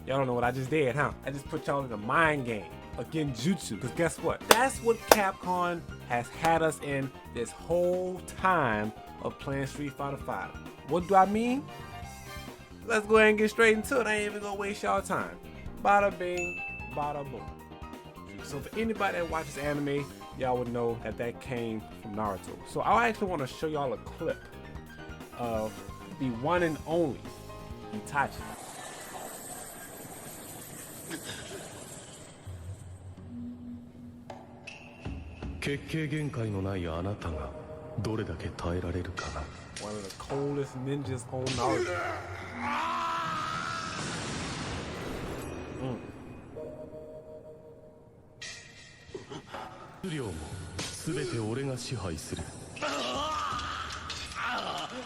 Y'all don't know what I just did, huh? I just put y'all in a mind game, a genjutsu. Because guess what? That's what Capcom has had us in this whole time of playing Street Fighter V. What do I mean? Let's go ahead and get straight into it. I ain't even gonna waste y'all time. Bada bing, bada boom. So for anybody that watches anime, y'all would know that that came from Naruto. So I actually want to show y'all a clip of the one and only Itachi. 血形限界のないあなたがどれだけ耐えられるかな。 One of the coldest ninjas on Naruto.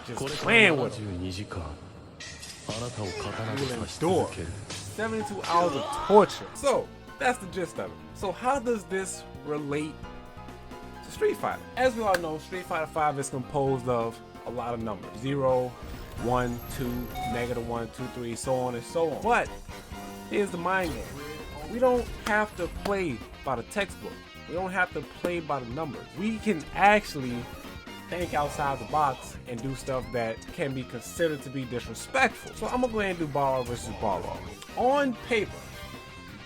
Just playing with him. 72 hours of torture. So that's the gist of it. So how does this relate to Street Fighter? As we all know, Street Fighter V is composed of a lot of numbers. 0, 1, 2, -1, 2, 3, so on and so on. But here's the mind game. We don't have to play by the textbook. We don't have to play by the numbers. We can actually think outside the box and do stuff that can be considered to be disrespectful. So I'm gonna go ahead and do Balrog versus Balrog. On paper,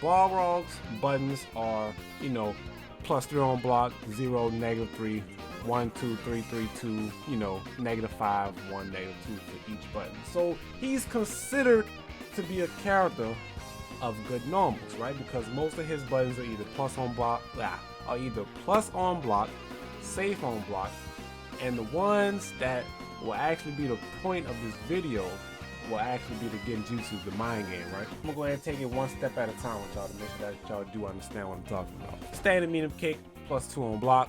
Balrog's buttons are, you know, +3 on block, 0, -3, 1, 2, 3, 3, 2, you know, -5, 1, -2 for each button. So he's considered to be a character of good normals, right? Because most of his buttons are either plus on block, safe on block, and the ones that will actually be the point of this video will actually be the genjutsu, the mind game, right? I'm gonna go ahead and take it one step at a time with y'all to make sure that y'all do understand what I'm talking about. Standing medium kick, +2 on block.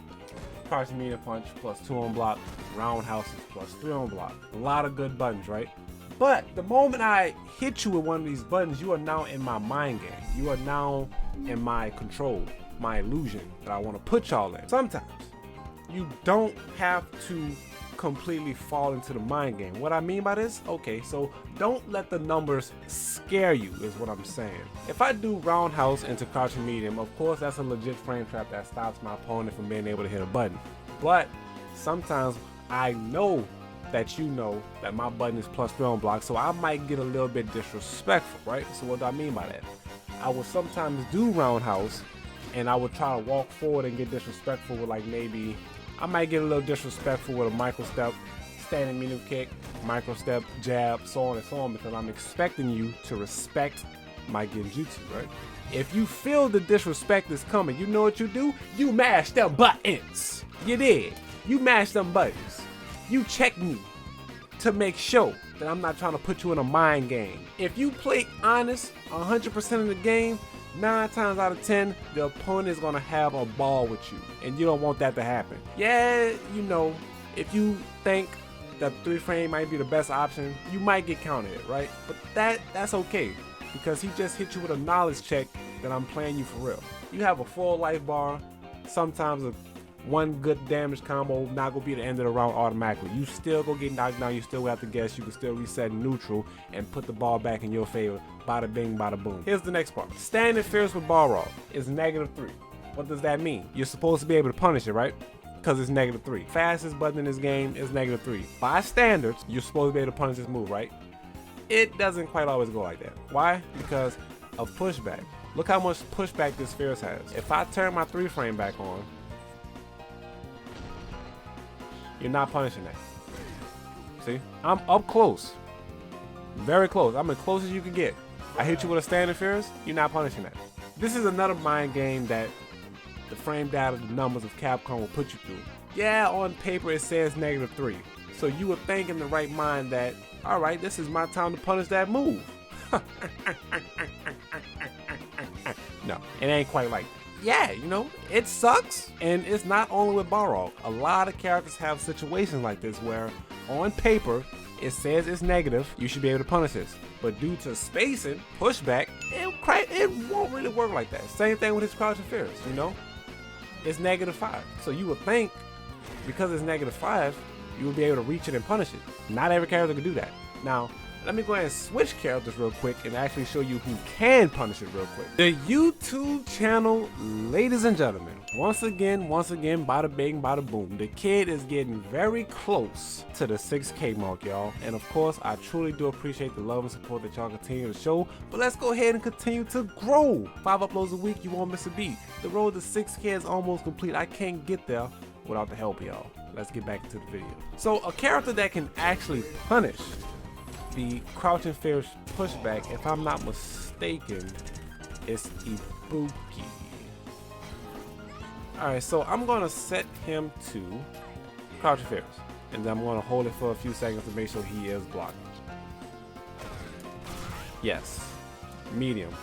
Crouching medium punch, +2 on block. Roundhouse is +3 on block. A lot of good buttons, right? But the moment I hit you with one of these buttons, you are now in my mind game. You are now in my control, my illusion that I want to put y'all in. Sometimes you don't have to completely fall into the mind game. What I mean by this? Okay, so don't let the numbers scare you is what I'm saying. If I do roundhouse into crouching medium, of course that's a legit frame trap that stops my opponent from being able to hit a button. But sometimes I know that you know that my button is +3 on block, so I might get a little bit disrespectful, right? So what do I mean by that? I will sometimes do roundhouse and I would try to walk forward and get disrespectful with, like, maybe I might get a little disrespectful with a micro step, standing medium kick, micro step, jab, so on and so on, because I'm expecting you to respect my genjutsu, right? If you feel the disrespect is coming, you know what you do? You mash them buttons. You did. You mash them buttons. You check me to make sure that I'm not trying to put you in a mind game. If you play honest 100% of the game, 9 times out of 10, the opponent is gonna have a ball with you, and you don't want that to happen. Yeah, you know, if you think that 3 frame might be the best option, you might get countered, right? But that's okay, because he just hit you with a knowledge check that I'm playing you for real. You have a full life bar. Sometimes one good damage combo not gonna be the end of the round automatically. You still gonna get knocked down, you still have to guess, you can still reset neutral and put the ball back in your favor. Bada bing, bada boom. Here's the next part. Standing fierce with Balrog is -3. What does that mean? You're supposed to be able to punish it, right? Because it's -3. Fastest button in this game is -3. By standards, you're supposed to be able to punish this move, right? It doesn't quite always go like that. Why? Because of pushback. Look how much pushback this fierce has. If I turn my 3 frame back on, you're not punishing that. See? I'm up close. Very close. I'm as close as you can get. I hit you with a standing fierce, you're not punishing that. This is another mind game that the frame data, the numbers of Capcom will put you through. Yeah, on paper it says -3. So you would think in the right mind that, alright, this is my time to punish that move. No, it ain't quite like that. Yeah, you know, it sucks. And it's not only with Balrog. A lot of characters have situations like this where on paper it says it's negative, you should be able to punish this. But due to spacing, pushback, it won't really work like that. Same thing with his crouching fierce, you know? It's -5. So you would think because it's -5, you would be able to reach it and punish it. Not every character can do that. Now, let me go ahead and switch characters real quick and actually show you who can punish it real quick. The YouTube channel, ladies and gentlemen, once again, bada bing, bada boom. The kid is getting very close to the 6K mark, y'all. And of course, I truly do appreciate the love and support that y'all continue to show. But let's go ahead and continue to grow. 5 uploads a week, you won't miss a beat. The road to 6K is almost complete. I can't get there without the help, y'all. Let's get back into the video. So a character that can actually punish the crouching fierce pushback, if I'm not mistaken, is Ibuki. Alright, so I'm gonna set him to crouching fierce, and then I'm gonna hold it for a few seconds to make sure he is blocked. Yes, medium.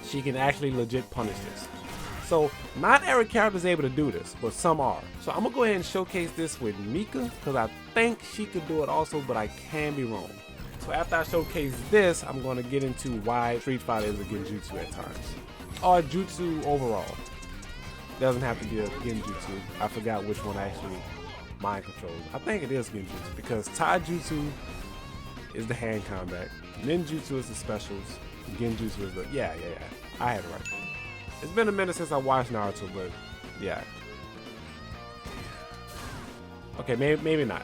She can actually legit punish this. So not every character is able to do this, but some are. So I'm gonna go ahead and showcase this with Mika, because I think she could do it also, but I can be wrong. So after I showcase this, I'm gonna get into why Street Fighter is a genjutsu at times. Or jutsu overall. Doesn't have to be a genjutsu. I forgot which one actually mind controls. I think it is genjutsu, because taijutsu is the hand combat, ninjutsu is the specials, genjutsu is the, yeah, I had it right. It's been a minute since I watched Naruto, but yeah. Okay, maybe not.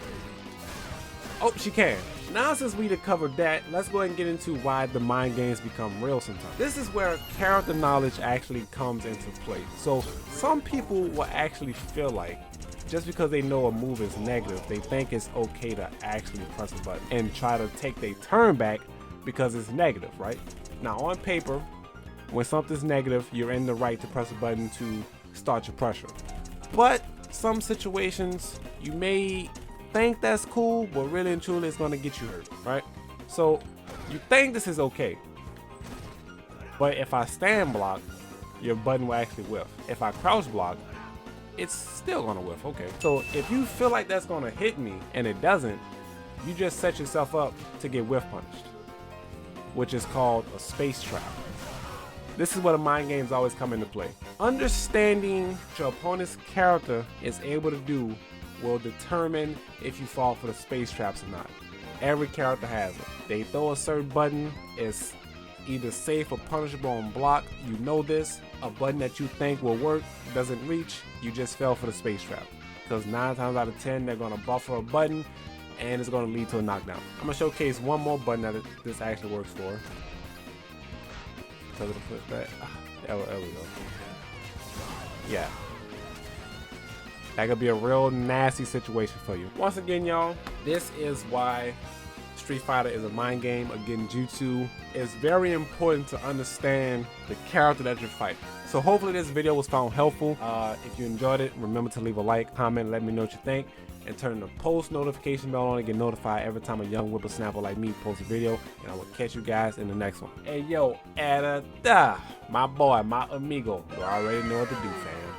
Oh, she can. Now since we covered that, let's go ahead and get into why the mind games become real sometimes. This is where character knowledge actually comes into play. So some people will actually feel like just because they know a move is negative, they think it's okay to actually press a button and try to take their turn back because it's negative, right? Now on paper, when something's negative, you're in the right to press a button to start your pressure. But some situations, you may think that's cool, but really and truly it's gonna get you hurt, right? So you think this is okay, but if I stand block, your button will actually whiff. If I crouch block, it's still gonna whiff, okay. So if you feel like that's gonna hit me and it doesn't, you just set yourself up to get whiff punished, which is called a space trap. This is where the mind games always come into play. Understanding what your opponent's character is able to do will determine if you fall for the space traps or not. Every character has them. They throw a certain button, it's either safe or punishable on block. You know this. A button that you think will work doesn't reach, you just fell for the space trap. Because 9 times out of 10, they're gonna buffer a button and it's gonna lead to a knockdown. I'm gonna showcase one more button that this actually works for. Because of the pushback. There we go. Yeah. That could be a real nasty situation for you. Once again, y'all, this is why Street Fighter is a mind game, a genjutsu. It's very important to understand the character that you're fighting. So hopefully this video was found helpful. If you enjoyed it, remember to leave a like, comment, let me know what you think, and turn the post notification bell on to get notified every time a young whippersnapper like me posts a video, and I will catch you guys in the next one. Hey yo, Adada, my boy, my amigo, you already know what to do, fam.